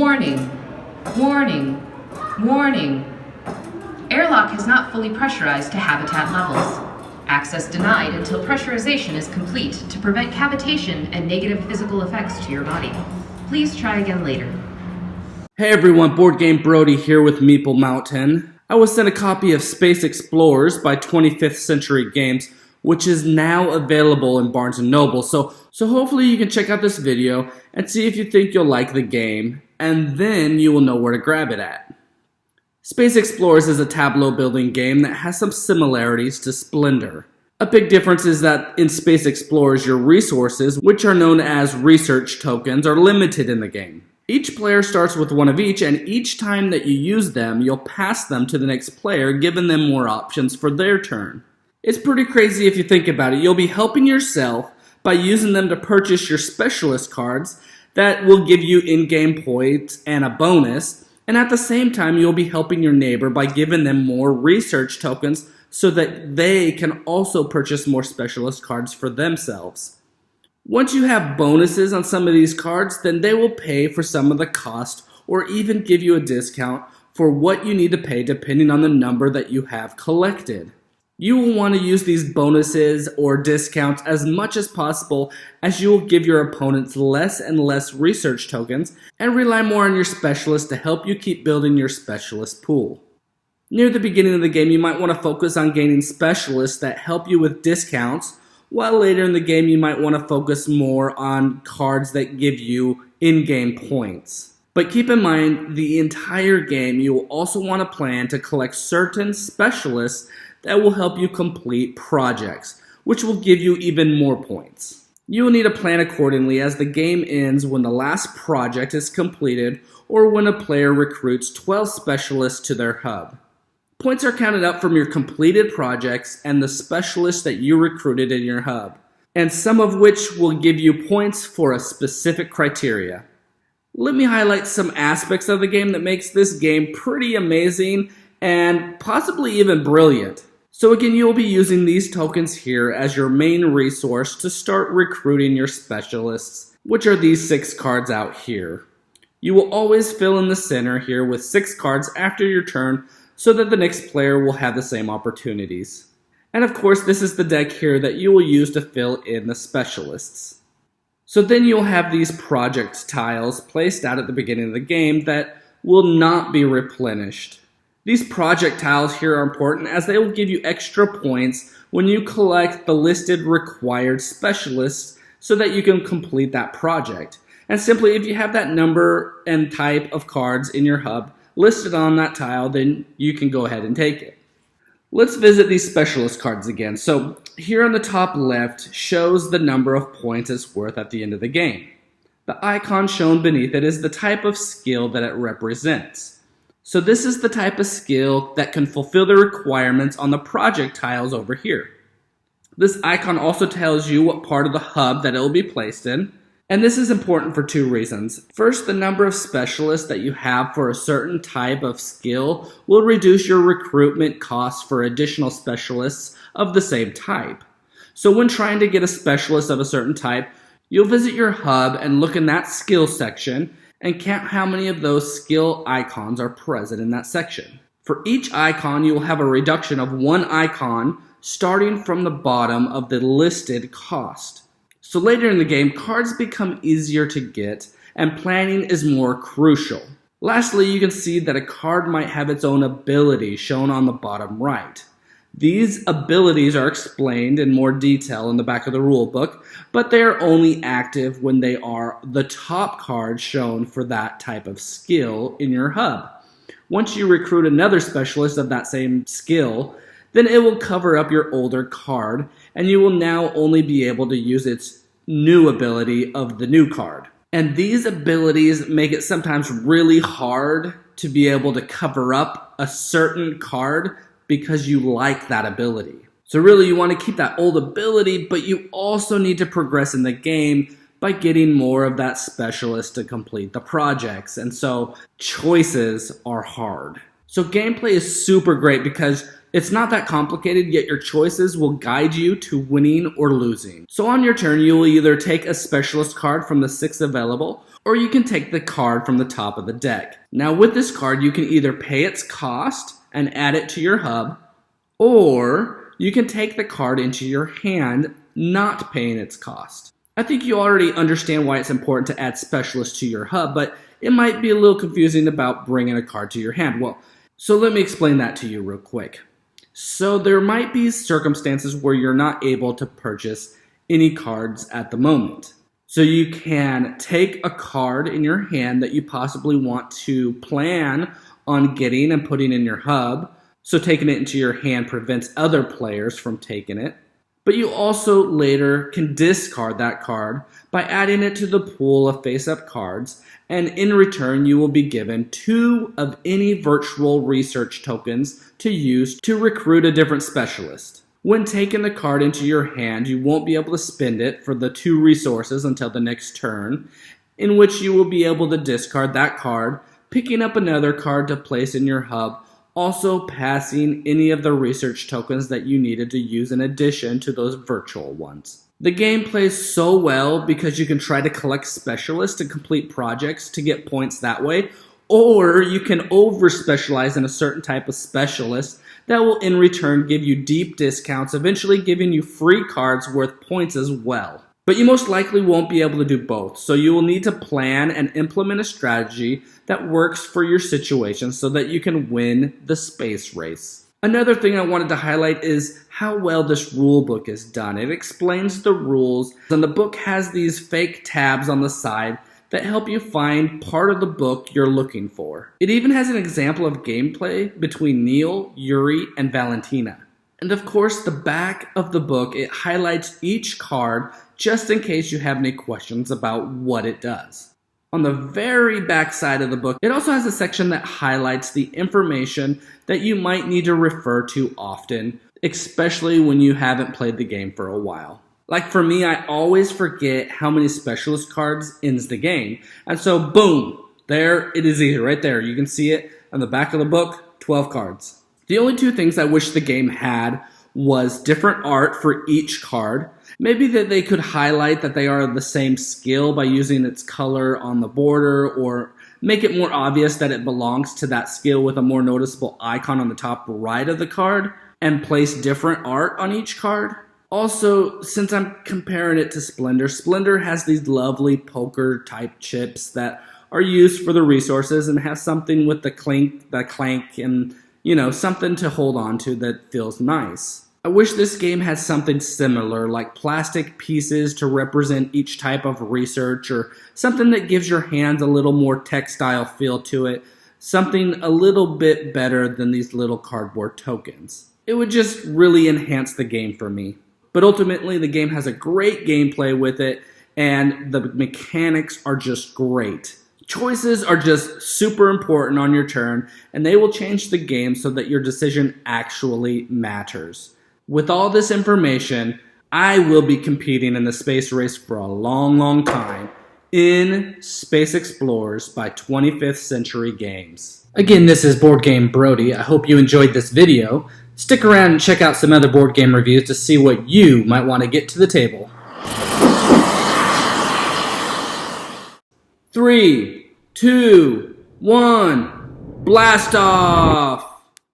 Warning, warning, warning. Airlock has not fully pressurized to habitat levels. Access denied until pressurization is complete to prevent cavitation and negative physical effects to your body. Please try again later. Hey everyone, Boardgame Brody here with Meeple Mountain. I was sent a copy of Space Explorers by 25th Century Games, which is now available in Barnes & Noble. So hopefully you can check out this video and see if you think you'll like the game, and then you will know where to grab it at. Space Explorers is a tableau building game that has some similarities to Splendor. A big difference is that in Space Explorers, your resources, which are known as research tokens, are limited in the game. Each player starts with one of each, and each time that you use them, you'll pass them to the next player, giving them more options for their turn. It's pretty crazy if you think about it. You'll be helping yourself by using them to purchase your specialist cards that will give you in-game points and a bonus, and at the same time you'll be helping your neighbor by giving them more research tokens so that they can also purchase more specialist cards for themselves. Once you have bonuses on some of these cards, then they will pay for some of the cost or even give you a discount for what you need to pay depending on the number that you have collected. You will want to use these bonuses or discounts as much as possible, as you will give your opponents less and less research tokens and rely more on your specialist to help you keep building your specialist pool. Near the beginning of the game, you might want to focus on gaining specialists that help you with discounts, while later in the game you might want to focus more on cards that give you in-game points. But keep in mind, the entire game you will also want to plan to collect certain specialists that will help you complete projects, which will give you even more points. You will need to plan accordingly, as the game ends when the last project is completed or when a player recruits 12 specialists to their hub. Points are counted up from your completed projects and the specialists that you recruited in your hub, and some of which will give you points for a specific criteria. Let me highlight some aspects of the game that makes this game pretty amazing and possibly even brilliant. So again, you'll be using these tokens here as your main resource to start recruiting your specialists, which are these 6 cards out here. You will always fill in the center here with 6 cards after your turn, so that the next player will have the same opportunities. And of course, this is the deck here that you will use to fill in the specialists. So then you'll have these project tiles placed out at the beginning of the game that will not be replenished. These project tiles here are important as they will give you extra points when you collect the listed required specialists so that you can complete that project. And simply, if you have that number and type of cards in your hub listed on that tile, then you can go ahead and take it. Let's visit these specialist cards again. So here on the top left shows the number of points it's worth at the end of the game. The icon shown beneath it is the type of skill that it represents. So this is the type of skill that can fulfill the requirements on the project tiles over here. This icon also tells you what part of the hub that it will be placed in. And this is important for 2 reasons. First, the number of specialists that you have for a certain type of skill will reduce your recruitment costs for additional specialists of the same type. So when trying to get a specialist of a certain type, you'll visit your hub and look in that skill section and count how many of those skill icons are present in that section. For each icon, you will have a reduction of 1 icon starting from the bottom of the listed cost. So later in the game, cards become easier to get, and planning is more crucial. Lastly, you can see that a card might have its own ability shown on the bottom right. These abilities are explained in more detail in the back of the rulebook, but they are only active when they are the top card shown for that type of skill in your hub. Once you recruit another specialist of that same skill, then it will cover up your older card, and you will now only be able to use its new ability of the new card. And these abilities make it sometimes really hard to be able to cover up a certain card because you like that ability. So really you want to keep that old ability, but you also need to progress in the game by getting more of that specialist to complete the projects. And so choices are hard. So gameplay is super great because it's not that complicated, yet your choices will guide you to winning or losing. So on your turn, you will either take a specialist card from the 6 available, or you can take the card from the top of the deck. Now with this card, you can either pay its cost and add it to your hub, or you can take the card into your hand, not paying its cost. I think you already understand why it's important to add specialists to your hub, but it might be a little confusing about bringing a card to your hand. So let me explain that to you real quick. So there might be circumstances where you're not able to purchase any cards at the moment. So you can take a card in your hand that you possibly want to plan on getting and putting in your hub. So taking it into your hand prevents other players from taking it. But you also later can discard that card by adding it to the pool of face-up cards, and in return you will be given 2 of any virtual research tokens to use to recruit a different specialist. When taking the card into your hand, you won't be able to spend it for the 2 resources until the next turn, in which you will be able to discard that card, picking up another card to place in your hub, also passing any of the research tokens that you needed to use in addition to those virtual ones. The game plays so well because you can try to collect specialists to complete projects to get points that way, or you can over-specialize in a certain type of specialist that will in return give you deep discounts, eventually giving you free cards worth points as well. But you most likely won't be able to do both, so you will need to plan and implement a strategy that works for your situation so that you can win the space race. Another thing I wanted to highlight is how well this rule book is done. It explains the rules, and the book has these fake tabs on the side that help you find part of the book you're looking for. It even has an example of gameplay between Neil, Yuri, and Valentina. And of course, the back of the book, it highlights each card just in case you have any questions about what it does. On the very back side of the book, it also has a section that highlights the information that you might need to refer to often, especially when you haven't played the game for a while. Like for me, I always forget how many specialist cards ends the game. And so boom, there it is right there. You can see it on the back of the book, 12 cards. The only 2 things I wish the game had was different art for each card. Maybe that they could highlight that they are the same skill by using its color on the border, or make it more obvious that it belongs to that skill with a more noticeable icon on the top right of the card, and place different art on each card. Also, since I'm comparing it to Splendor, Splendor has these lovely poker type chips that are used for the resources and have something with the clank, and something to hold on to that feels nice. I wish this game had something similar, like plastic pieces to represent each type of research, or something that gives your hands a little more textile feel to it, something a little bit better than these little cardboard tokens. It would just really enhance the game for me. But ultimately, the game has a great gameplay with it, and the mechanics are just great. Choices are just super important on your turn, and they will change the game so that your decision actually matters. With all this information, I will be competing in the space race for a long, long time in Space Explorers by 25th Century Games. Again, this is Boardgame Brody. I hope you enjoyed this video. Stick around and check out some other board game reviews to see what you might want to get to the table. 3, 2, 1, blast off!